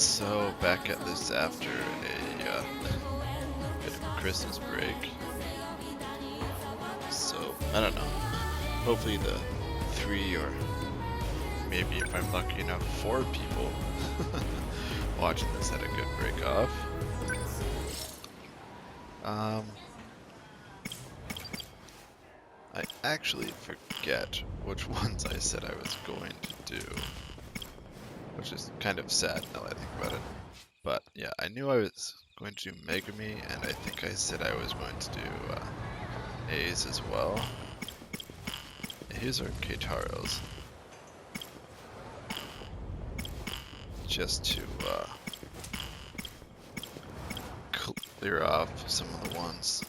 So back at this after a bit of a Christmas break. So I don't know. Hopefully the 3 or maybe if I'm lucky enough 4 people watching this had a good break off. I actually forget which ones I said I was going to do, which is kind of sad now that I think about it. But yeah, I knew I was going to do Megumi, and I think I said I was going to do A's as well. Here's our Keitaros. Just to clear off some of the ones.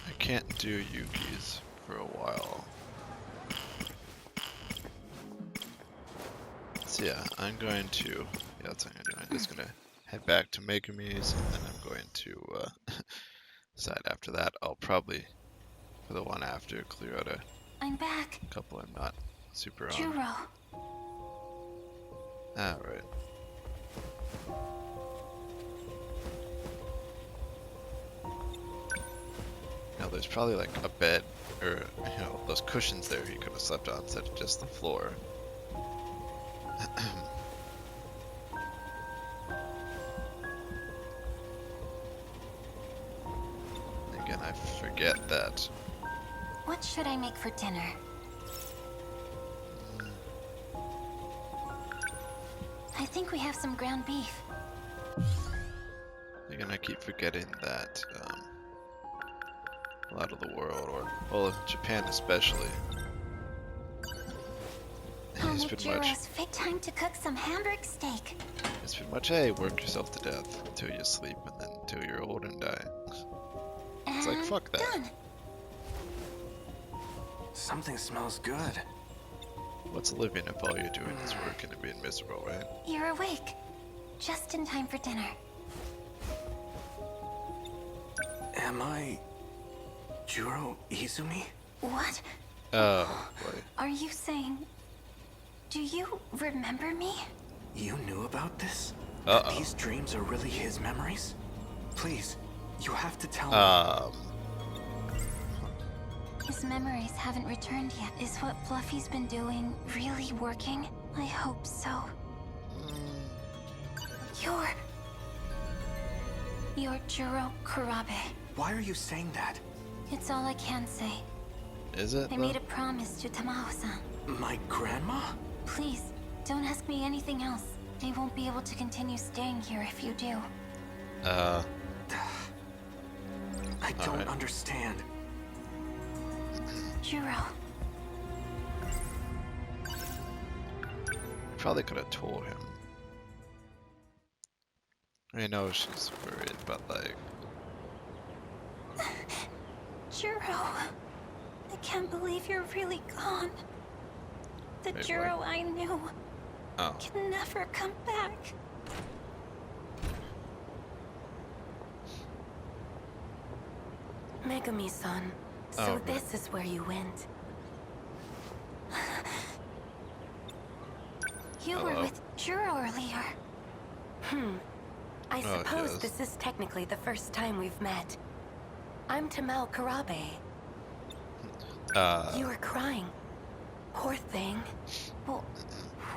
I can't do Yuki's for a while. So yeah, I'm going to, that's what I'm going to do. I'm just going to head back to Megumi's, and then I'm going to decide after that. I'll probably, for the one after, clear out I'm back. a couple I'm not super on. Juro. Alright. Now there's probably like a bed, or those cushions there he could have slept on instead of just the floor. Again, I forget that. What should I make for dinner? I think we have some ground beef. Again, I keep forgetting that a lot of the world, or well, Japan especially, it's pretty much. Juro's fake time to cook some hamburg steak. It's pretty much, hey, work yourself to death until you sleep, and then until you're old and die. It's like, fuck that. Done. Something smells good. What's living if all you're doing is working and being miserable, right? You're awake. Just in time for dinner. Am I Juro Izumi? What? Oh, boy. Are you saying... Do you remember me? You knew about this? Uh-oh. That these dreams are really his memories? Please, you have to tell me. His memories haven't returned yet. Is what Fluffy's been doing really working? I hope so. You're Juro Kurabe. Why are you saying that? It's all I can say. Is it? I made a promise to Tamao-san. My grandma? Please, don't ask me anything else. I won't be able to continue staying here if you do. I don't Alright. understand. Juro. Probably could have told him. I know she's worried, but like... Juro. I can't believe you're really gone. The Wait, Juro what? I knew Oh. can never come back. Megumi-san, so Oh, right. this is where you went. You were Hello? with Juro earlier. I Oh, suppose yes. this is technically the first time we've met. I'm Tamao Kurabe. You were crying. Poor thing. Well,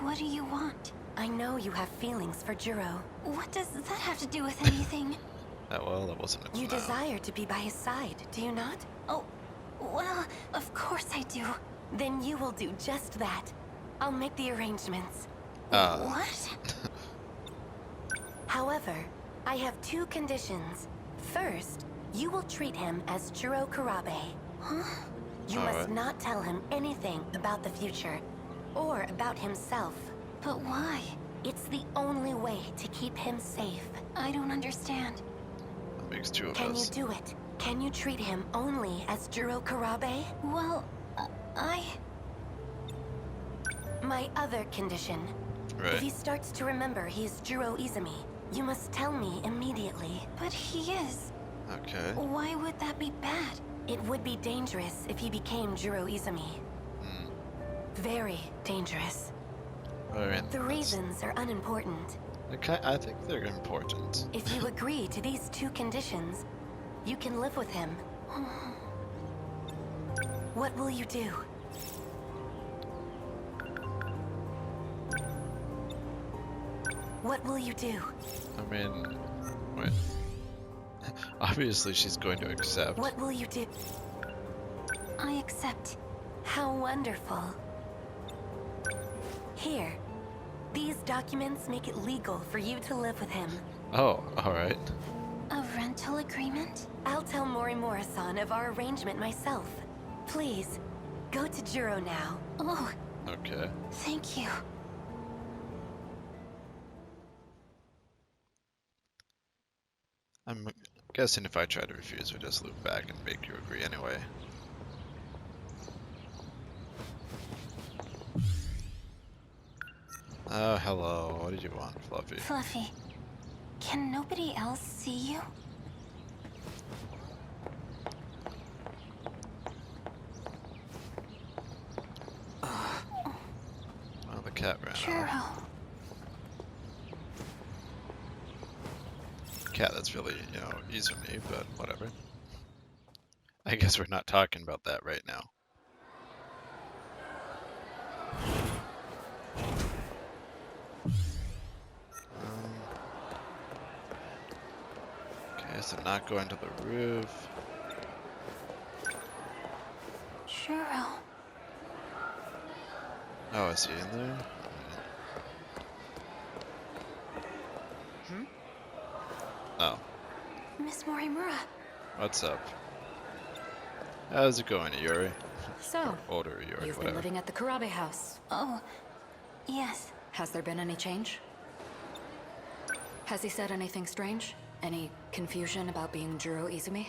what do you want? I know you have feelings for Juro. What does that have to do with anything? Well, that wasn't a You no. desire to be by his side, do you not? Oh, well, of course I do. Then you will do just that. I'll make the arrangements. What? However, I have 2 conditions. First, you will treat him as Juro Kurabe. Huh? You All must right. not tell him anything about the future, or about himself. But why? It's the only way to keep him safe. I don't understand. That makes 2 of Can you us. do it? Can you treat him only as Juro Kurabe? Well, My other condition. Right. If he starts to remember he's Juro Izumi, you must tell me immediately. But he is. Okay. Why would that be bad? It would be dangerous if he became Juro Izumi. Very dangerous. I mean, The reasons are unimportant. I think they're important. If you agree to these two conditions, you can live with him. What will you do? What will you do? I mean, wait. Obviously, she's going to accept. What will you do? I accept. How wonderful. Here. These documents make it legal for you to live with him. Oh, alright. A rental agreement? I'll tell Morimura-san of our arrangement myself. Please, go to Juro now. Oh, Okay. thank you. I'm guessing if I try to refuse, we just loop back and make you agree anyway. Oh, hello. What did you want, Fluffy? Fluffy, can nobody else see you? Oh, the cat ran off. Juro. Cat that's really, Izumi, but whatever. I guess we're not talking about that right now. Okay, so not going to the roof. Juro. Oh, is he in there? Oh, Miss Morimura. what's up? How's it going, Yuri? So, Older Yuri, you've been whatever. living at the Karabe house. Oh, yes. Has there been any change? Has he said anything strange? Any confusion about being Juro Izumi?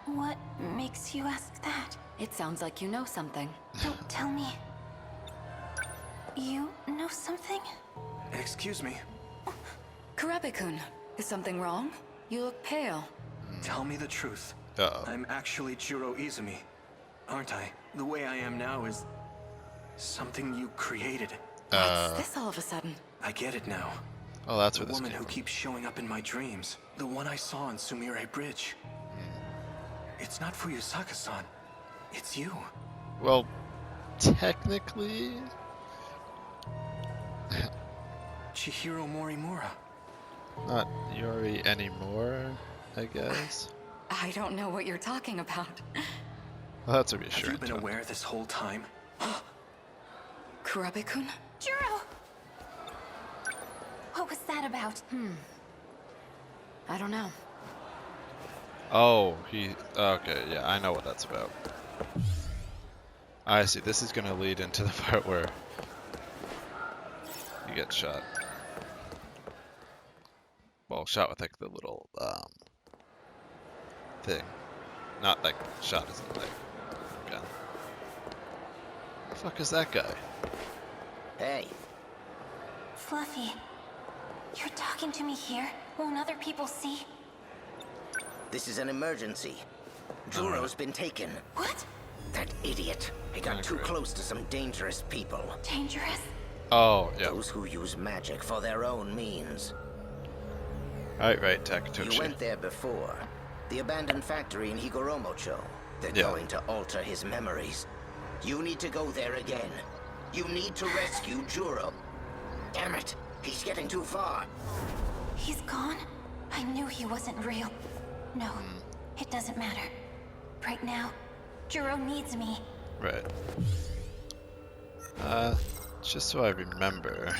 What makes you ask that? It sounds like you know something. Don't tell me. You know something? Excuse me. Karabe-kun, is something wrong? You look pale. Tell me the truth. Uh-oh. I'm actually Juro Izumi, aren't I? The way I am now is something you created. What's this all of a sudden? I get it now. Oh, that's The where this woman came who from. keeps showing up in my dreams. The one I saw on Sumire Bridge. It's not Fuyusaka-san. It's you. Well, technically, Chihiro Morimura. not Yuri anymore, I guess. I don't know what you're talking about. Well, that's a Have you reassurance. been aware this whole time? Karabe-kun? Juro! What was that about? I don't know. Oh, okay, yeah, I know what that's about. I see, this is gonna lead into the part where you get shot. Well, shot with like the little, thing. Not like shot as in like gun. The fuck is that guy? Hey, Fluffy, you're talking to me here? Won't other people see? this is an emergency. Juro's been taken. What? That idiot. He got too Great. close to some dangerous people. Dangerous? Oh, yeah. Those who use magic for their own means. Right, You Takatoshi. went there before. The abandoned factory in Higoromocho. They're Yeah. going to alter his memories. You need to go there again. You need to rescue Juro. Damn it. He's getting too far. He's gone? I knew he wasn't real. No, it doesn't matter. Right now, Juro needs me. Right. Just so I remember.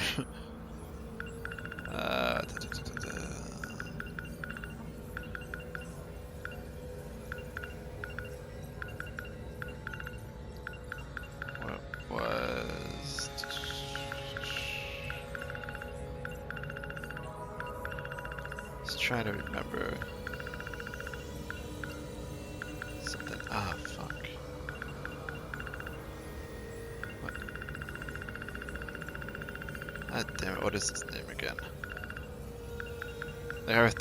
What was... Just trying to remember something. Ah, fuck. What? Ah, damn it, what is his name again?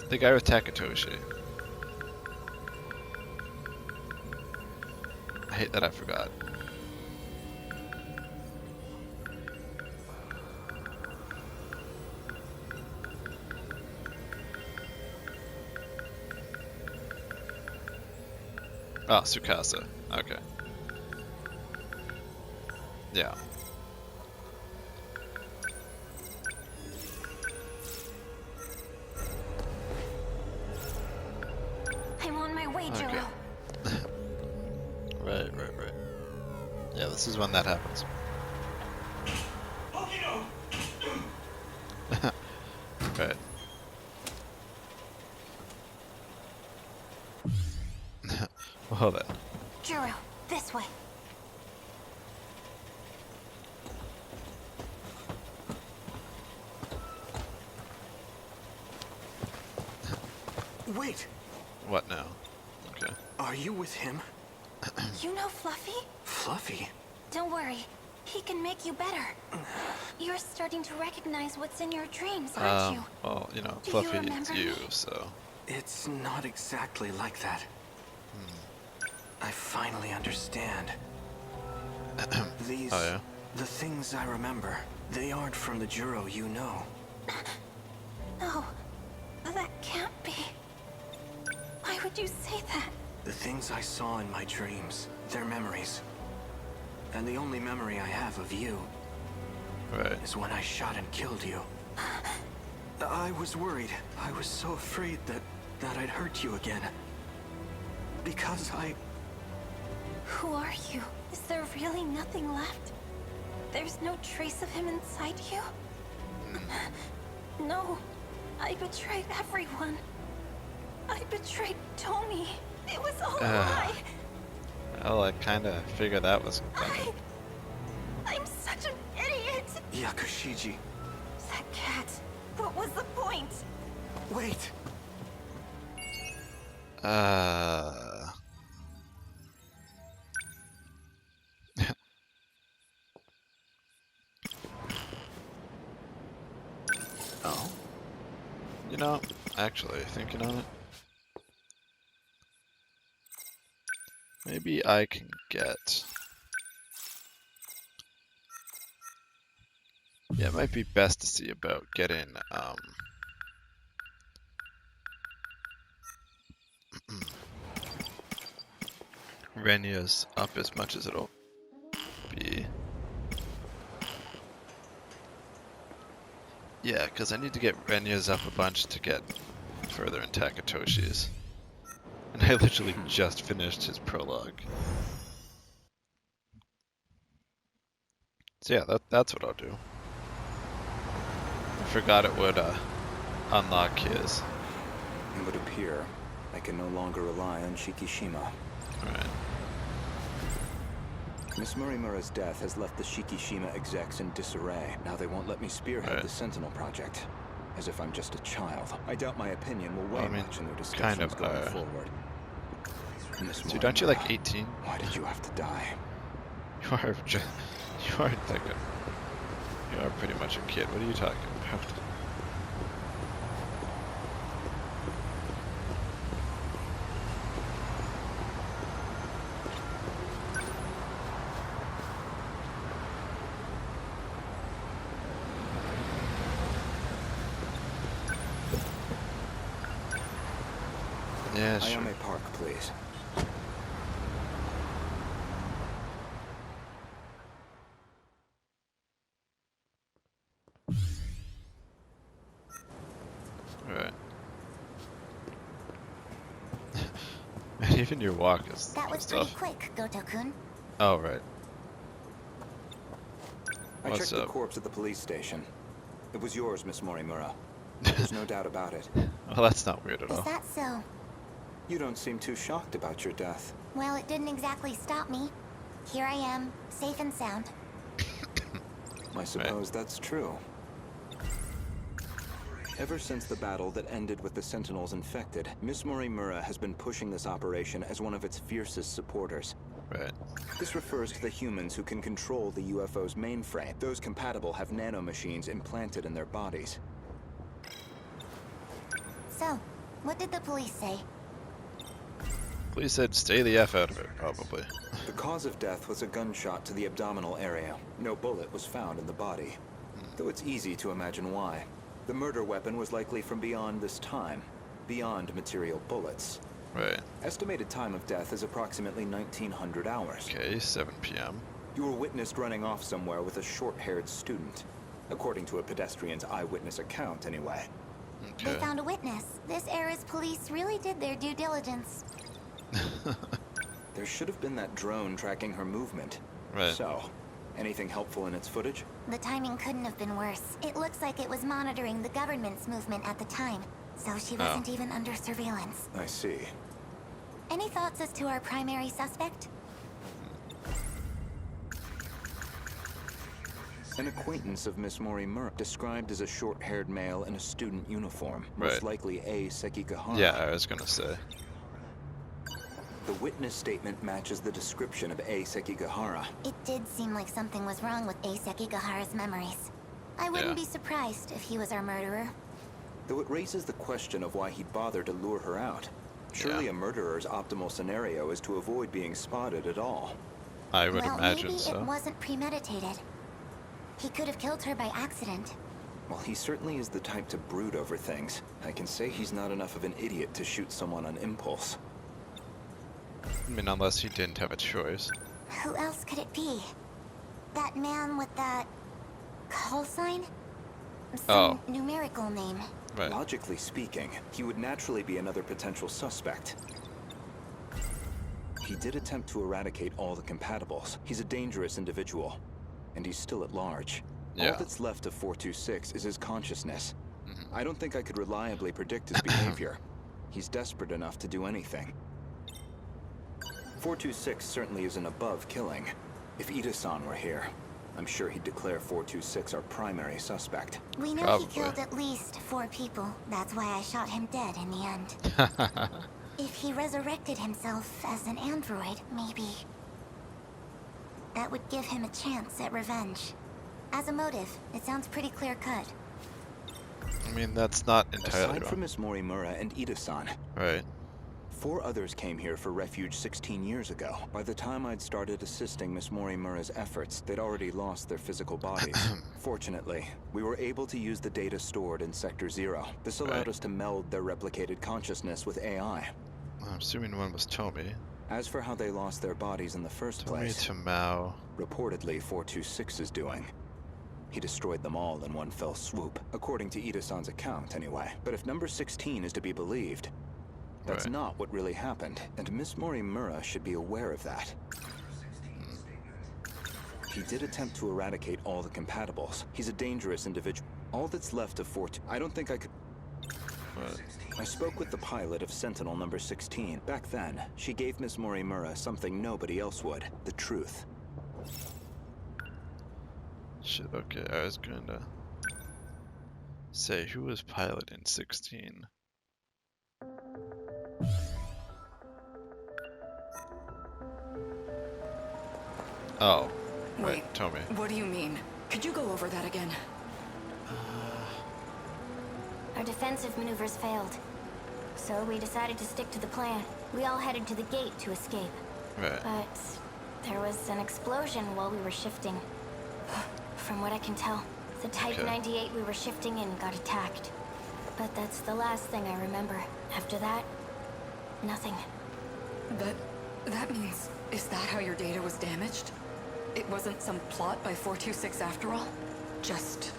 The guy with Takatoshi. I hate that I forgot. Oh, Tsukasa. Okay. Yeah. I'm on my way, Okay. Jiro. Right. Yeah, this is when that happens. Right. Well then. Jiro, this way. Wait, What now? Okay. are you with him? You know Fluffy? Fluffy? Don't worry. He can make you better. You're starting to recognize what's in your dreams, aren't you? Well, you know, Do you Fluffy needs remember you, me? so. It's not exactly like that. I finally understand. These... Oh, yeah? The things I remember, they aren't from the Juro you know. No, that can't be. Why would you say that? The things I saw in my dreams, they're memories. And the only memory I have of you Right. is when I shot and killed you. I was worried. I was so afraid that I'd hurt you again. Because I... Who are you? Is there really nothing left? There's no trace of him inside you? No, I betrayed everyone. I betrayed Tommy. It was all a lie. Well, I kind of figured that was coming. I'm such an idiot. Yakushiji. That cat. What was the point? Wait. Oh. You know, actually, thinking on it, maybe I can get... Yeah, it might be best to see about getting, Renya's up as much as it'll be. Yeah, because I need to get Renya's up a bunch to get further in Takatoshi's. And I literally just finished his prologue. So yeah, that's what I'll do. I forgot it would unlock his. It would appear I can no longer rely on Shikishima. Alright. Miss Morimura's death has left the Shikishima execs in disarray. Now they won't let me spearhead Right. the Sentinel project. As if I'm just a child. I doubt my opinion will weigh Well, I mean, much in their kind discussions of, going forward. Miss Dude, aren't you like Morimura, 18? why did you have to die? You are you are thinking. You are pretty much a kid. What are you talking about? Yeah, sure. Ayame Park, please. Alright. And even your walk is That was pretty stuff. quick, Goto-kun. Oh, right. I What's checked the up? corpse at the police station. It was yours, Miss Morimura. There's no doubt about it. Well, that's not weird at Is all. that so? You don't seem too shocked about your death. Well, it didn't exactly stop me. Here I am, safe and sound. I suppose that's true. Ever since the battle that ended with the Sentinels infected, Miss Morimura has been pushing this operation as one of its fiercest supporters. Right. This refers to the humans who can control the UFO's mainframe. Those compatible have nanomachines implanted in their bodies. So, what did the police say? Police said stay the F out of it, probably. The cause of death was a gunshot to the abdominal area. No bullet was found in the body. Though it's easy to imagine why. The murder weapon was likely from beyond this time, beyond material bullets. Right. Estimated time of death is approximately 1900 hours. Okay, 7 p.m. You were witnessed running off somewhere with a short-haired student. According to a pedestrian's eyewitness account, anyway. They Okay. found a witness. This era's police really did their due diligence. There should have been that drone tracking her movement. Right. So, anything helpful in its footage? The timing couldn't have been worse. It looks like it was monitoring the government's movement at the time, so she wasn't even under surveillance. I see. Any thoughts as to our primary suspect? An acquaintance of Miss Morimura, described as a short-haired male in a student uniform, most Right. likely A. Sekigahara. Yeah, I was gonna say. The witness statement matches the description of A. Sekigahara. It did seem like something was wrong with A. Sekigahara's memories. I wouldn't be surprised if he was our murderer. Though it raises the question of why he'd bother to lure her out. Surely Yeah. a murderer's optimal scenario is to avoid being spotted at all. I would Well, imagine maybe so. it wasn't premeditated. He could have killed her by accident. Well, he certainly is the type to brood over things. I can say he's not enough of an idiot to shoot someone on impulse. I mean, unless he didn't have a choice. Who else could it be? That man with that call sign? Some numerical name. Right. Logically speaking, he would naturally be another potential suspect. He did attempt to eradicate all the compatibles. He's a dangerous individual, and he's still at large. Yeah. All that's left of 426 is his consciousness. I don't think I could reliably predict his behavior. He's desperate enough to do anything. 426 certainly isn't above killing. If Ida-san were here, I'm sure he'd declare 426 our primary suspect. We know Probably. he killed at least 4 people. That's why I shot him dead in the end. If he resurrected himself as an android, maybe that would give him a chance at revenge. As a motive, it sounds pretty clear-cut. I mean, that's not entirely Aside from wrong. Miss Morimura and Ida-san, Right. 4 others came here for refuge 16 years ago. By the time I'd started assisting Miss Morimura's efforts, they'd already lost their physical bodies. Fortunately, we were able to use the data stored in Sector 0. This allowed Right. us to meld their replicated consciousness with AI. I'm assuming one was Tomi. As for how they lost their bodies in the first Tomi place, to Mao. reportedly 426 is doing. He destroyed them all in one fell swoop, according to Ida-san's account anyway. But if number 16 is to be believed, that's Right. not what really happened, and Miss Morimura should be aware of that. He did attempt to eradicate all the compatibles. He's a dangerous individual. All that's left of I don't think I could... But I spoke with the pilot of Sentinel number 16. Back then, she gave Miss Morimura something nobody else would. The truth. shit, okay, I was gonna say who was pilot in 16? Oh, right, Wait. Tomi. What do you mean? Could you go over that again? Our defensive maneuvers failed. So we decided to stick to the plan. We all headed to the gate to escape. Right. But there was an explosion while we were shifting. From what I can tell, the Type Okay. 98 we were shifting in got attacked. But that's the last thing I remember. After that, nothing. That means... Is that how your data was damaged? It wasn't some plot by 426 after all? Just...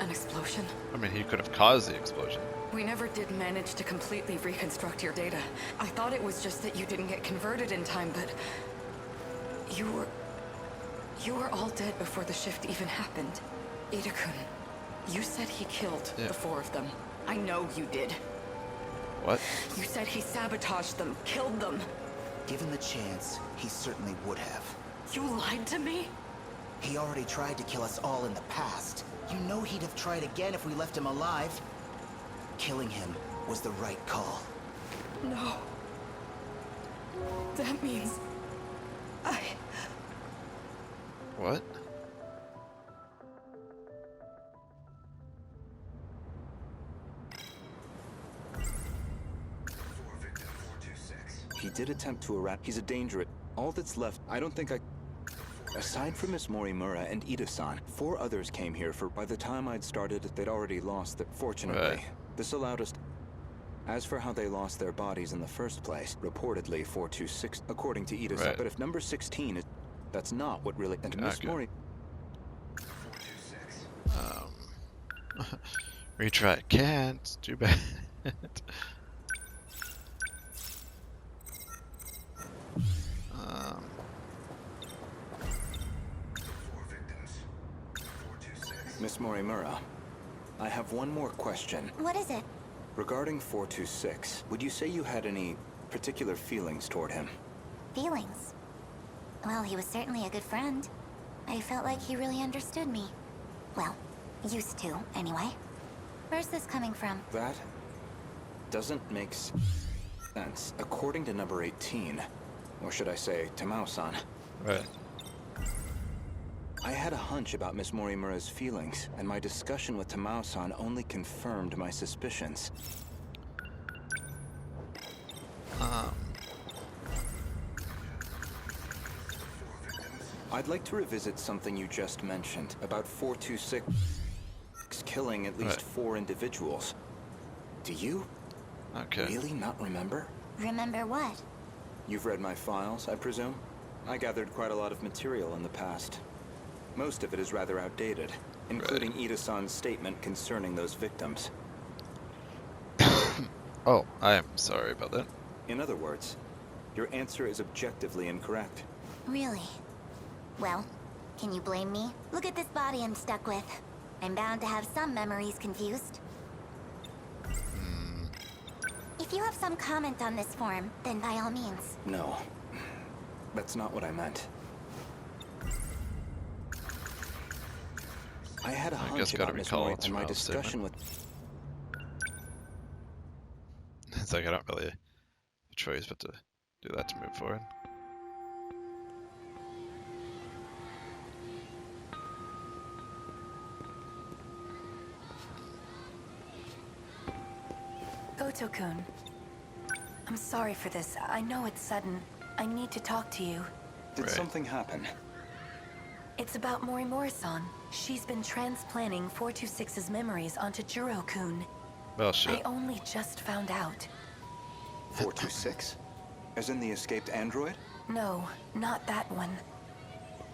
an explosion? I mean, he could have caused the explosion. We never did manage to completely reconstruct your data. I thought it was just that you didn't get converted in time, but... You were all dead before the shift even happened. Ida-kun, you said he killed Yeah. the 4 of them. I know you did. What? You said he sabotaged them, killed them. Given the chance, he certainly would have. You lied to me? He already tried to kill us all in the past. You know he'd have tried again if we left him alive. Killing him was the right call. No. That means... What? He did attempt to eradicate. He's a danger. All that's left, I don't think I... Aside from Miss Morimura and Ida-san, 4 others came here for... By the time I'd started, they'd already lost it. Fortunately, Right. this allowed us... As for how they lost their bodies in the first place, reportedly 426, according to Ida. Right. But if number 16 is, that's not what really. And Miss Okay. Mori. Retry. Can't. Too bad. Miss Morimura, I have one more question. What is it? Regarding 426, would you say you had any particular feelings toward him? Feelings? Well, he was certainly a good friend. I felt like he really understood me. Well, used to, anyway. Where's this coming from? That doesn't make sense. According to number 18, or should I say, Tamao-san, Right. I had a hunch about Miss Morimura's feelings, and my discussion with Tamao-san only confirmed my suspicions. I'd like to revisit something you just mentioned about 426 killing at least 4 individuals. Do you Okay. really not remember? Remember what? You've read my files, I presume? I gathered quite a lot of material in the past. Most of it is rather outdated, including Ida-san's statement concerning those victims. Oh, I am sorry about that. In other words, your answer is objectively incorrect. Really? Well, can you blame me? Look at this body I'm stuck with. I'm bound to have some memories confused. If you have some comment on this form, then by all means. No, that's not what I meant. I had a I guess hunch gotta about Miss recall Mori it's and my Ralph's discussion with... It's like I don't really have a choice but to do that to move forward. Goto-kun. I'm sorry for this. I know it's sudden. I need to talk to you. Did something happen? It's about Morimura-san. She's been transplanting 426's memories onto Juro-kun. Well, shit. I only just found out. 426? As in the escaped android? No, not that one.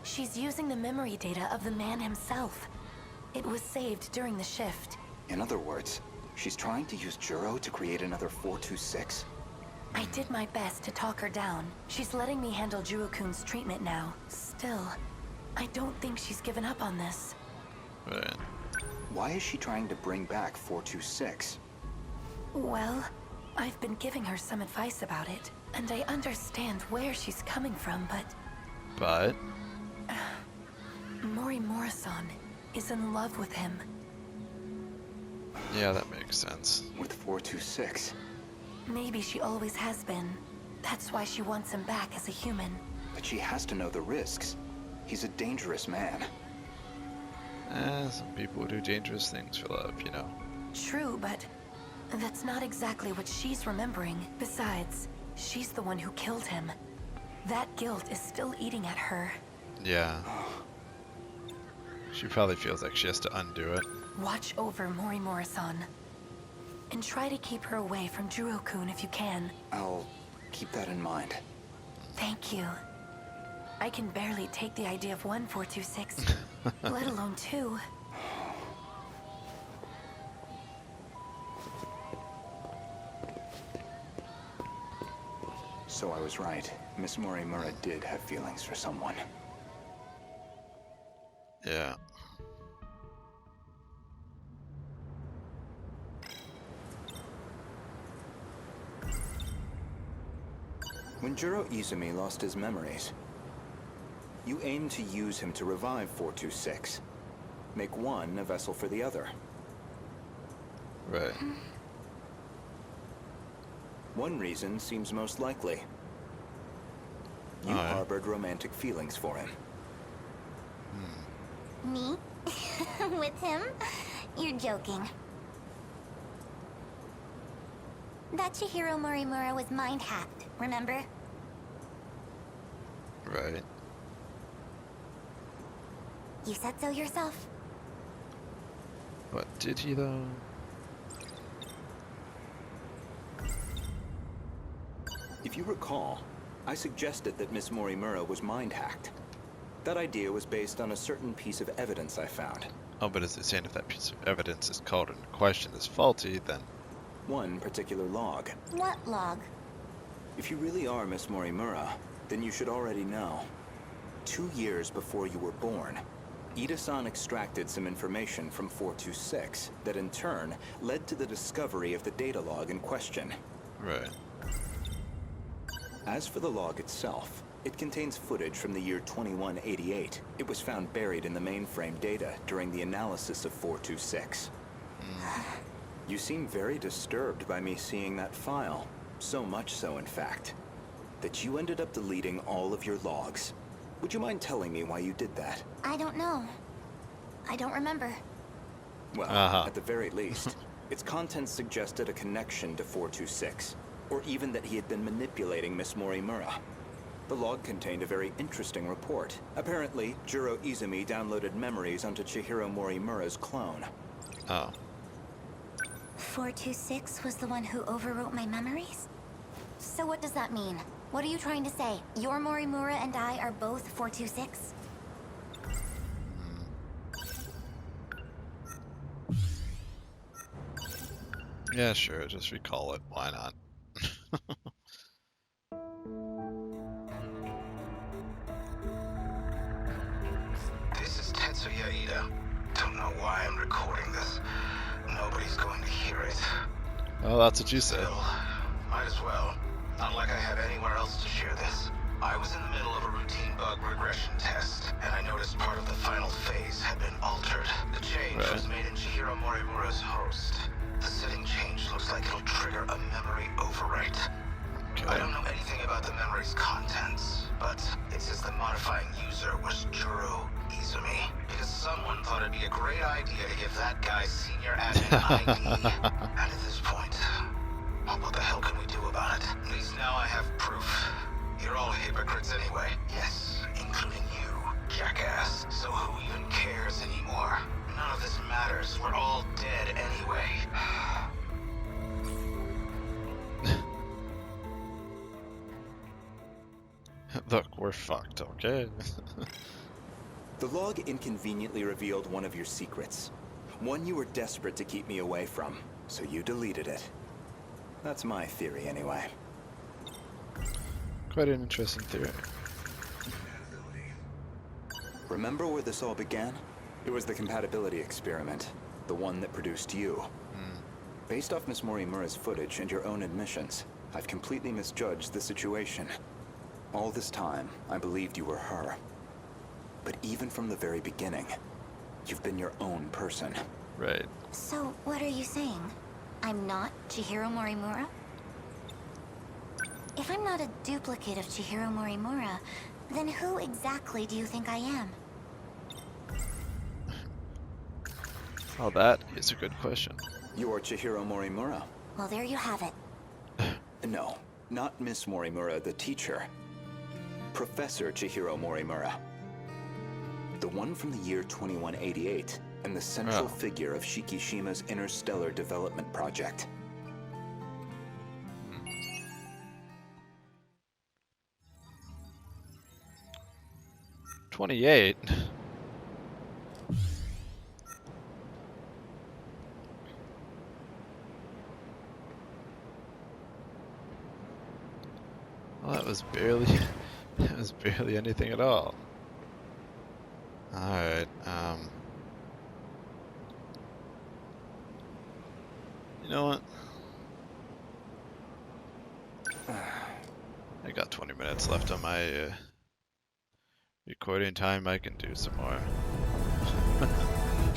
She's using the memory data of the man himself. It was saved during the shift. In other words, she's trying to use Juro to create another 426? I did my best to talk her down. She's letting me handle Juro-kun's treatment now. Still, I don't think she's given up on this. Right. Why is she trying to bring back 426? Well, I've been giving her some advice about it, and I understand where she's coming from, But Morimura-san is in love with him. yeah, that makes sense. With 426? Maybe she always has been. That's why she wants him back as a human. But she has to know the risks. He's a dangerous man. Some people do dangerous things for love, you know. True, but that's not exactly what she's remembering. Besides, she's the one who killed him. That guilt is still eating at her. Yeah. She probably feels like she has to undo it. Watch over Morimura-san. And try to keep her away from Juro-kun if you can. I'll keep that in mind. Thank you. I can barely take the idea of 1426, let alone 2. So I was right. Miss Morimura did have feelings for someone. Yeah. When Juro Izumi lost his memories, you aimed to use him to revive 426. Make one a vessel for the other. Right. One reason seems most likely. You harbored romantic feelings for him. Me? With him? You're joking. That Chihiro Morimura was mind-hacked, remember? Right. You said so yourself. But did he though? If you recall, I suggested that Miss Morimura was mind-hacked. That idea was based on a certain piece of evidence I found. Oh, but is it saying if that piece of evidence is called into question as faulty, then... One particular log. What log? If you really are Miss Morimura, then you should already know. 2 years before you were born, Ida-san extracted some information from 426 that in turn led to the discovery of the data log in question. Right. As for the log itself, it contains footage from the year 2188. It was found buried in the mainframe data during the analysis of 426. You seem very disturbed by me seeing that file. So much so, in fact, that you ended up deleting all of your logs. Would you mind telling me why you did that? I don't know. I don't remember. Well, at the very least, its contents suggested a connection to 426, or even that he had been manipulating Miss Morimura. The log contained a very interesting report. Apparently, Juro Izumi downloaded memories onto Chihiro Morimura's clone. Oh. 426 was the one who overwrote my memories? So what does that mean? What are you trying to say? Your Morimura and I are both 426? Yeah, sure, just recall it. Why not? This is Tetsuya Ida. Don't know why I'm recording this. Nobody's going to hear it. Well, that's what you said. Still, might as well. Not like I have anywhere else to share this. I was in the middle of a routine bug regression test, and I noticed part of the final phase had been altered. The change was made in Chihiro Morimura's host. The setting change looks like it'll trigger a memory overwrite. Okay. I don't know anything about the memory's contents, but it says the modifying user was Juro Izumi, because someone thought it'd be a great idea to give that guy senior admin ID. And at this point, well, what the hell can we do about it? At least now I have proof. You're all hypocrites anyway. Yes, including you, jackass. So who even cares anymore? None of this matters. We're all dead anyway. Look, we're fucked, okay? The log inconveniently revealed one of your secrets. One you were desperate to keep me away from, so you deleted it. That's my theory, anyway. Quite an interesting theory. Remember where this all began? It was the compatibility experiment, the one that produced you. Based off Miss Morimura's footage and your own admissions, I've completely misjudged the situation. All this time, I believed you were her. But even from the very beginning, you've been your own person. Right. So, what are you saying? I'm not Chihiro Morimura? If I'm not a duplicate of Chihiro Morimura, then who exactly do you think I am? Oh, that is a good question. You're Chihiro Morimura. Well, there you have it. No, not Miss Morimura, the teacher. Professor Chihiro Morimura. The one from the year 2188, and the central figure of Shikishima's interstellar development project. 28. Well, that was barely anything at all. Alright, you know what? I got 20 minutes left on my recording time. I can do some more.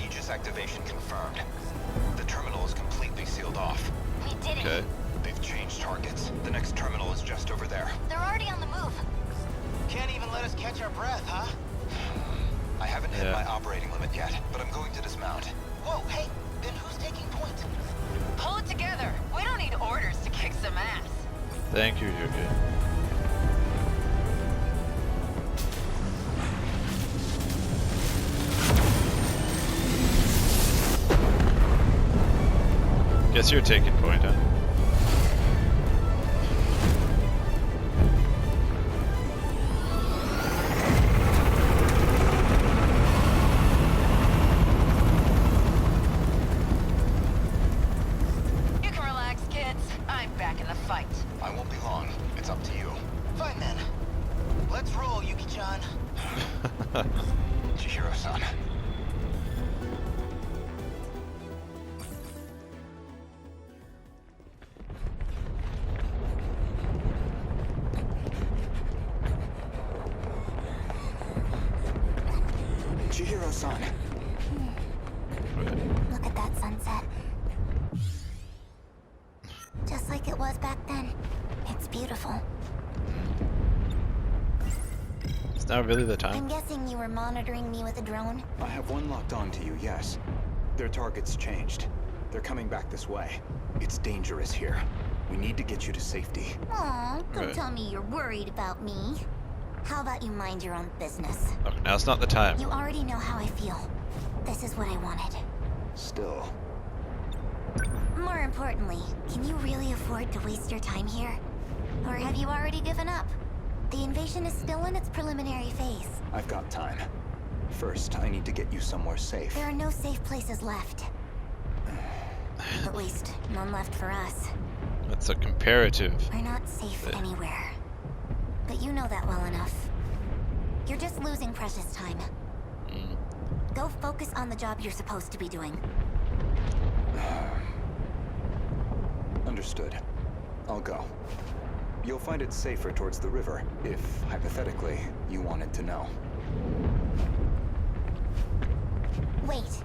Aegis activation confirmed. The terminal is completely sealed off. We did Okay. it. They've changed targets. The next terminal is just over there. They're already on the move. Can't even let us catch our breath, huh? I haven't hit Yeah. my operating limit yet, but I'm going to dismount. Whoa, hey, then who's taking point? Pull it together. We don't need orders to kick some ass. Thank you, Yuki. Guess you're taking point, huh? on. Chihiro-san. Look at that sunset. Just like it was back then. It's beautiful. It's not really the time. I'm guessing you were monitoring me with a drone? I have one locked on to you, yes. Their target's changed. They're coming back this way. It's dangerous here. We need to get you to safety. Aw, don't Right. tell me you're worried about me. How about you mind your own business? Okay, now's not the time. You already know how I feel. This is what I wanted. Still, More importantly, can you really afford to waste your time here? Or have you already given up? The invasion is still in its preliminary phase. I've got time. First, I need to get you somewhere safe. There are no safe places left. At least, none left for us. That's a comparative. We're not safe anywhere. But you know that well enough. You're just losing precious time. Go focus on the job you're supposed to be doing. Understood. I'll go. You'll find it safer towards the river, if, hypothetically, you wanted to know. Wait.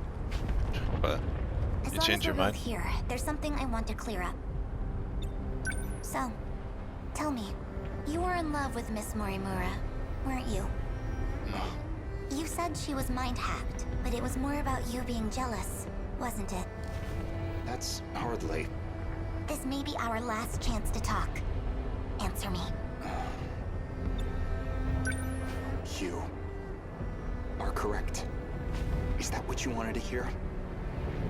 But As you long change as your we're mind? both here, there's something I want to clear up. So, tell me, you were in love with Miss Morimura, weren't you? You said she was mind-hacked, but it was more about you being jealous, wasn't it? That's hardly... This may be our last chance to talk. Answer me. You are correct. Is that what you wanted to hear?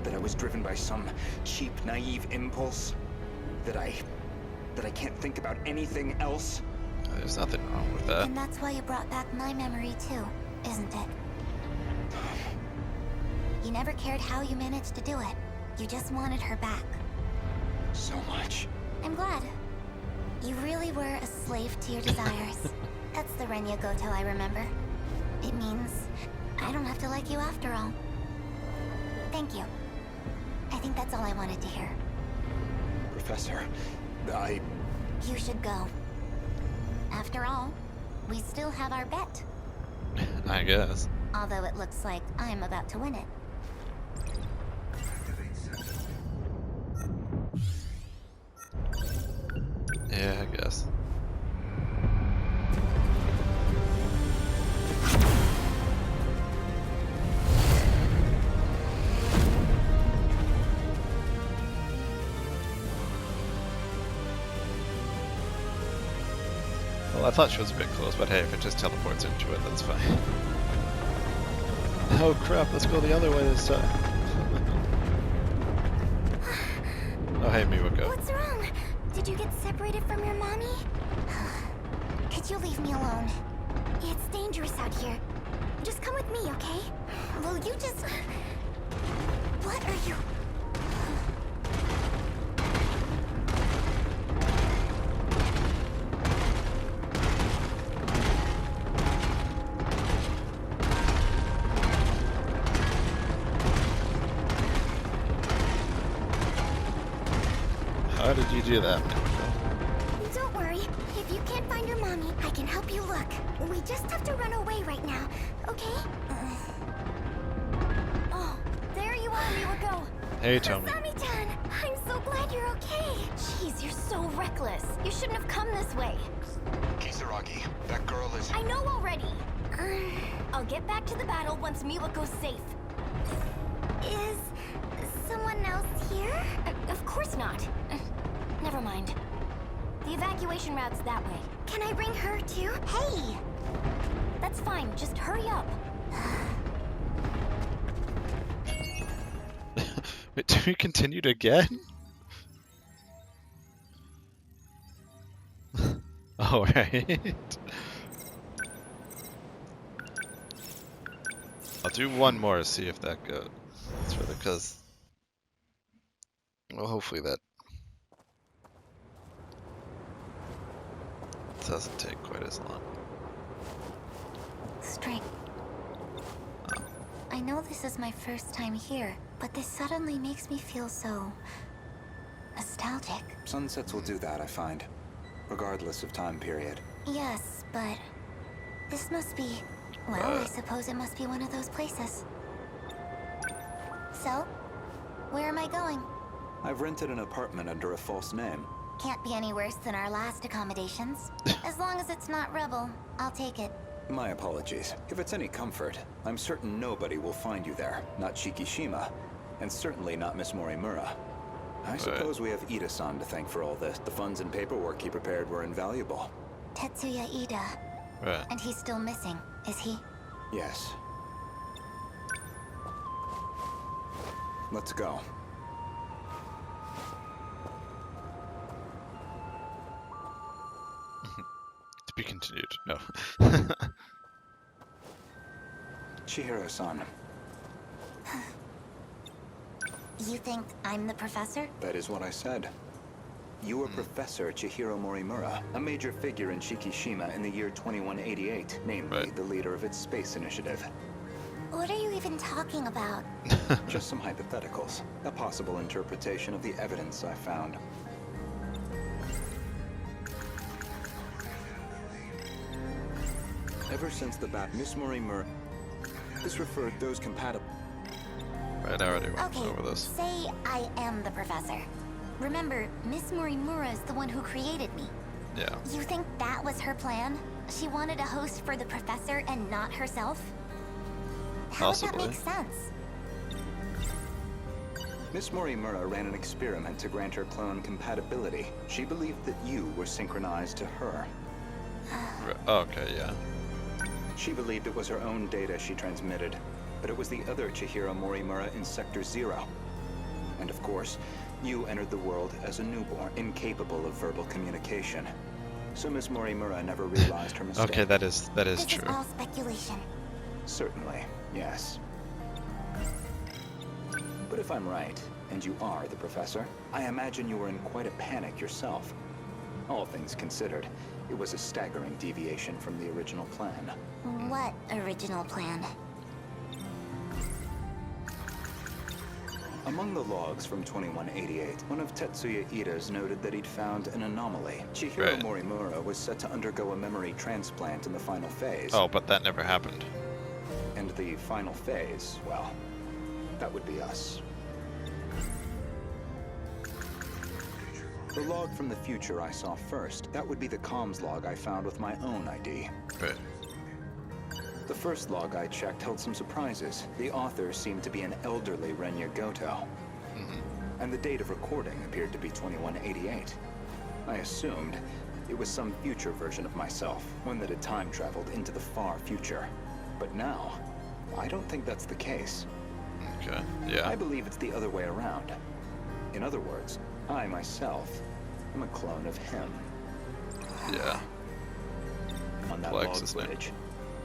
That I was driven by some cheap, naive impulse? That I can't think about anything else? There's nothing wrong with that. And that's why you brought back my memory too, isn't it? You never cared how you managed to do it. You just wanted her back. So much. I'm glad. You really were a slave to your desires. That's the Renya Goto I remember. It means I don't have to like you after all. Thank you. I think that's all I wanted to hear. Professor, You should go. After all, we still have our bet. I guess. Although it looks like I'm about to win it. Yeah, I guess. Well, I thought she was a bit close, but hey, if it just teleports into it, that's fine. Oh crap, let's go the other way this time. Oh hey, Miwako. What's wrong? Did you get separated from your mommy? Could you leave me alone? It's dangerous out here. Just come with me, okay? Will you just... What are you... How did you do that, Miwako? Don't worry. If you can't find your mommy, I can help you look. We just have to run away right now, okay? Oh, there you are, Miwako. Hey, Tommy. Asami-chan, I'm so glad you're okay. Jeez, you're so reckless. You shouldn't have come this way. Kisaragi, that girl is... I know already. I'll get back to the battle once Miwako's safe. Is someone else here? Of course not. Never mind. The evacuation route's that way. Can I bring her too? Hey! That's fine, just hurry up. Wait, do we continue again? Oh, right. I'll do one more to see if that goes. It's really because... Well, hopefully that doesn't take quite as long. Strength. I know this is my first time here, but this suddenly makes me feel so nostalgic. Sunsets will do that, I find, regardless of time period. Yes, but this must be... Well, I suppose it must be one of those places. So, where am I going? I've rented an apartment under a false name. Can't be any worse than our last accommodations. As long as it's not Rebel, I'll take it. My apologies. If it's any comfort, I'm certain nobody will find you there. Not Shikishima, and certainly not Miss Morimura. I suppose we have Ida-san to thank for all this. The funds and paperwork he prepared were invaluable. Tetsuya Ida. Right. And he's still missing, is he? Yes. Let's go. To be continued. No. Chihiro-san, You think I'm the professor? that is what I said. You are Professor Chihiro Morimura, a major figure in Shikishima in the year 2188, namely the leader of its space initiative. What are you even talking about? Just some hypotheticals, a possible interpretation of the evidence I found. Ever since the Miss Morimura, this referred those compatible. Right, I already went Okay, over this. say I am the professor. Remember, Miss Morimura is the one who created me. Yeah. You think that was her plan? She wanted a host for the professor and not herself? How would that Possibly. make sense? Miss Morimura ran an experiment to grant her clone compatibility. She believed that you were synchronized to her. Okay, yeah. She believed it was her own data she transmitted, but it was the other Chihiro Morimura in Sector 0. And of course, you entered the world as a newborn, incapable of verbal communication. So Miss Morimura never realized her mistake. Okay, that is This true. is all speculation. Certainly, yes. But if I'm right, and you are the professor, I imagine you were in quite a panic yourself. All things considered, it was a staggering deviation from the original plan. What original plan? Among the logs from 2188, one of Tetsuya Ida's noted that he'd found an anomaly. Chihiro Right. Morimura was set to undergo a memory transplant in the final phase. Oh, but that never happened. And the final phase, well, that would be us. The log from the future I saw first, that would be the comms log I found with my own ID. Right. The first log I checked held some surprises. The author seemed to be an elderly Renya Goto. And the date of recording appeared to be 2188. I assumed it was some future version of myself, one that had time traveled into the far future. But now, I don't think that's the case. Okay, I yeah. believe it's the other way around. In other words, I myself am a clone of him. Yeah. On that Flex, log isn't it? footage,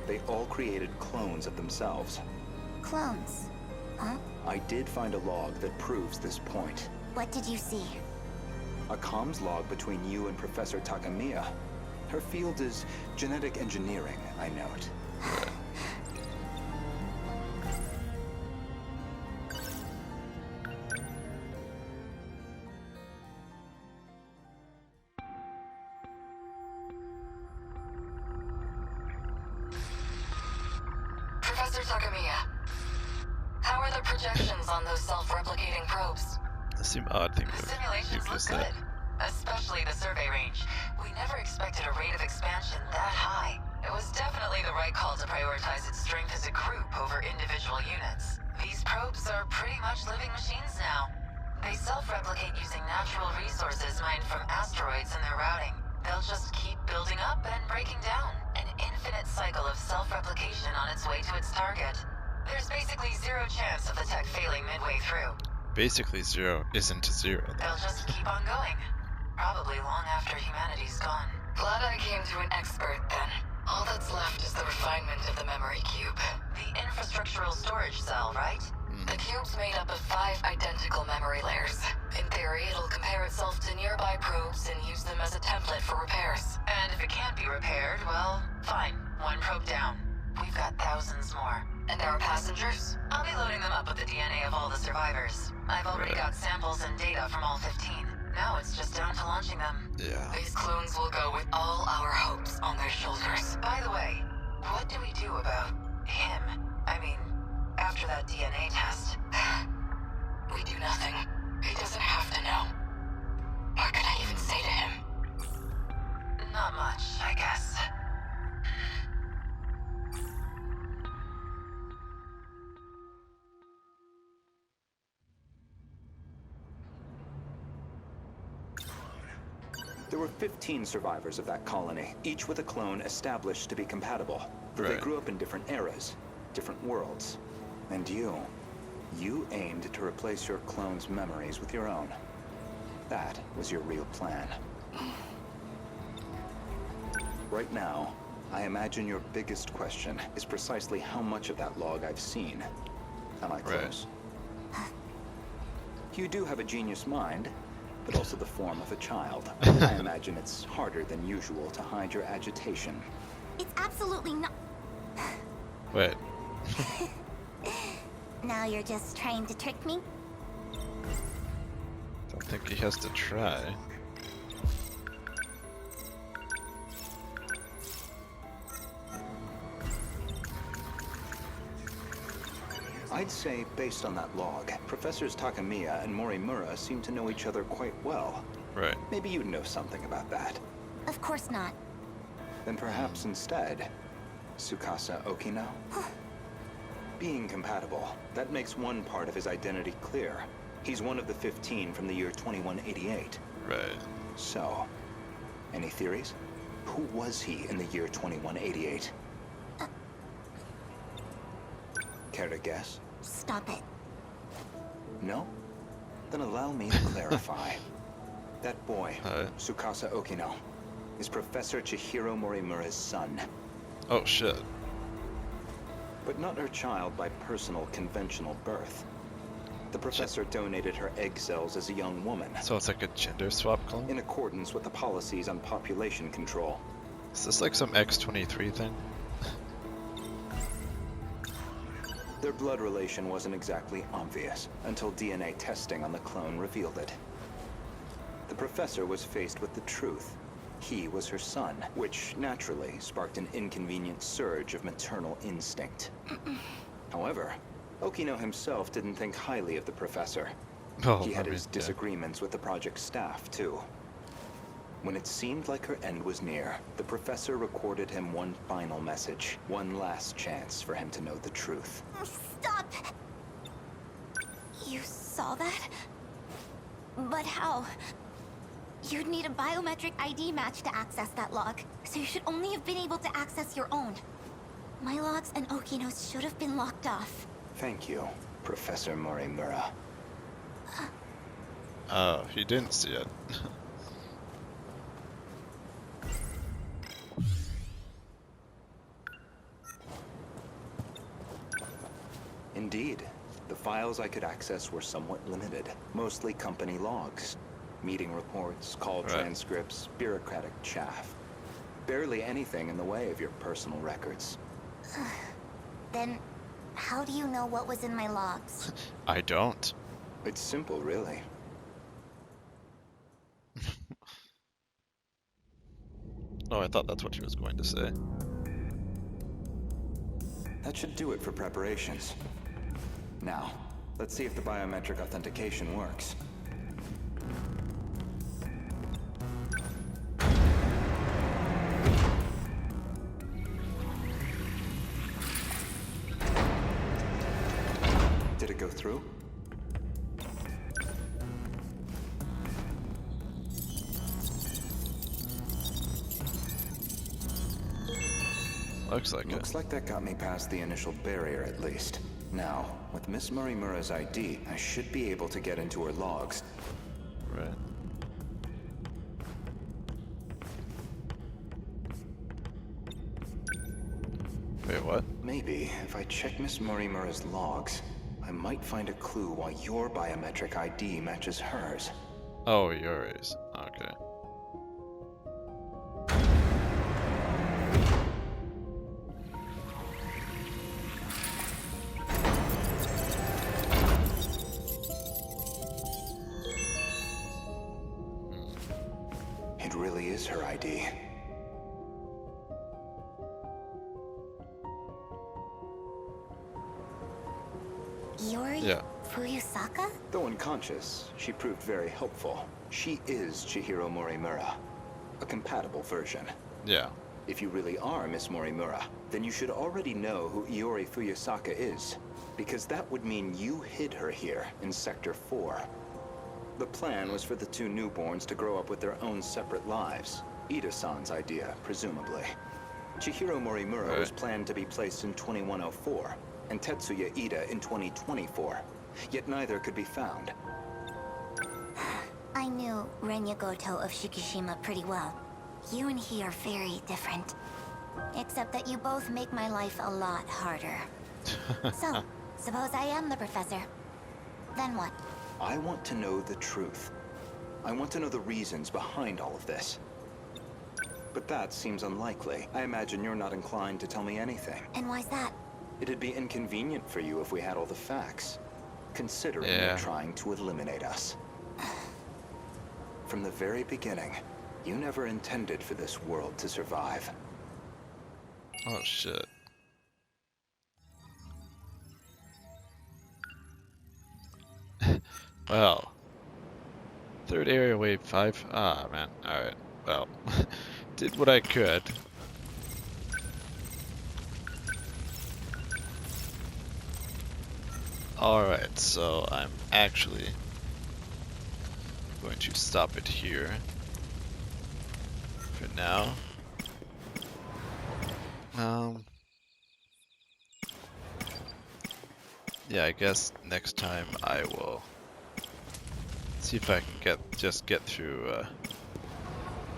they all created clones of themselves. Clones. Huh? I did find a log that proves this point. What did you see? A comms log between you and Professor Takamiya. Her field is genetic engineering, I note. Professor Takamiya, how are the projections on those self-replicating probes? That seemed odd thing The to simulations you look just good, said. especially the survey range. We never expected a rate of expansion that high. It was definitely the right call to prioritize its strength as a group over individual units. These probes are pretty much living machines now. They self-replicate using natural resources mined from asteroids in their routing. They'll just keep building up and breaking down. An infinite cycle of self-replication on its way to its target. There's basically zero chance of the tech failing midway through. Basically, 0 isn't 0. They'll just keep on going. Probably long after humanity's gone. Glad I came to an expert then. All that's left is the refinement of the memory cube. The infrastructural storage cell, right? The cube's made up of 5 identical memory layers. In theory, it'll compare itself to nearby probes and use them as a template for repairs. And if it can't be repaired, well, fine. One probe down. We've got thousands more. And our passengers? I'll be loading them up with the DNA of all the survivors. I've already got samples and data from all 15. Now it's just down to launching them. Yeah. These clones will go with all our hopes on their shoulders. By the way, what do we do about him? I mean, after that DNA test. We do nothing. He doesn't have to know. What could I even say to him? Not much, I guess. There were 15 survivors of that colony, each with a clone established to be compatible. But they Right. grew up in different eras, different worlds. And you aimed to replace your clone's memories with your own. That was your real plan. Right now, I imagine your biggest question is precisely how much of that log I've seen. Am I close? You do have a genius mind, but also the form of a child. I imagine it's harder than usual to hide your agitation. It's absolutely not. Wait. Now you're just trying to trick me? Don't think he has to try. I'd say, based on that log, Professors Takamiya and Morimura seem to know each other quite well. Right. Maybe you know something about that. Of course not. Then perhaps instead, Tsukasa Okino? Being compatible, that makes one part of his identity clear. He's one of the 15 from the year 2188. Right. So, any theories? Who was he in the year 2188? Care to guess? Stop it. No? Then allow me to clarify. That boy, Alright. Tsukasa Okino, is Professor Chihiro Morimura's son. Oh shit. But not her child by personal, conventional birth. The professor donated her egg cells as a young woman, So it's like a gender swap clone? in accordance with the policies on population control. Is this like some X-23 thing? Their blood relation wasn't exactly obvious until DNA testing on the clone revealed it. The professor was faced with the truth. He was her son, which naturally sparked an inconvenient surge of maternal instinct. However, Okino himself didn't think highly of the professor. Oh, He had I his mean, yeah. disagreements with the project staff, too. When it seemed like her end was near, the professor recorded him one final message. One last chance for him to know the truth. Stop! You saw that? But how? You'd need a biometric ID match to access that log, so you should only have been able to access your own. My logs and Okino's should have been locked off. Thank you, Professor Morimura. Oh, he didn't see it. Indeed, the files I could access were somewhat limited, mostly company logs. Meeting reports, call Right. transcripts, bureaucratic chaff. Barely anything in the way of your personal records. Then, how do you know what was in my logs? I don't. It's simple, really. Oh, I thought that's what she was going to say. That should do it for preparations. Now, let's see if the biometric authentication works. Did it go through? Looks like Looks it. like that got me past the initial barrier at least. Now, with Miss Morimura's ID, I should be able to get into her logs. Right. Wait, what? Maybe, if I check Miss Morimura's logs, I might find a clue why your biometric ID matches hers. Oh, yours. Okay. is her ID. Yuri Yeah. Fuyusaka? Though unconscious, she proved very helpful. She is Chihiro Morimura, a compatible version. Yeah. If you really are Miss Morimura, then you should already know who Iori Fuyusaka is, because that would mean you hid her here in Sector 4. The plan was for the two newborns to grow up with their own separate lives. Ida-san's idea, presumably. Chihiro Morimura was planned to be placed in 2104, and Tetsuya Ida in 2024, yet neither could be found. I knew Renya Goto of Shikishima pretty well. You and he are very different. Except that you both make my life a lot harder. So, suppose I am the professor. Then what? I want to know the truth. I want to know the reasons behind all of this. But that seems unlikely. I imagine you're not inclined to tell me anything. And why's that? It'd be inconvenient for you if we had all the facts, considering you're trying to eliminate us. From the very beginning, you never intended for this world to survive. Oh shit. Well, third area, wave 5. Ah, man. Alright. Well, did what I could. Alright, so I'm actually going to stop it here for now. Yeah, I guess next time I will see if I can get through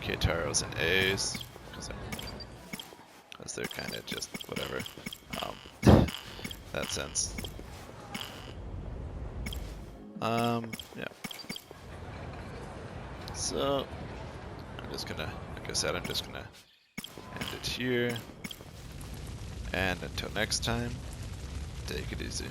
Keitaro's and A's, because they're kind of just whatever. That sense. Yeah. So I'm just gonna, like I said, I'm just gonna end it here. And until next time, take it easy.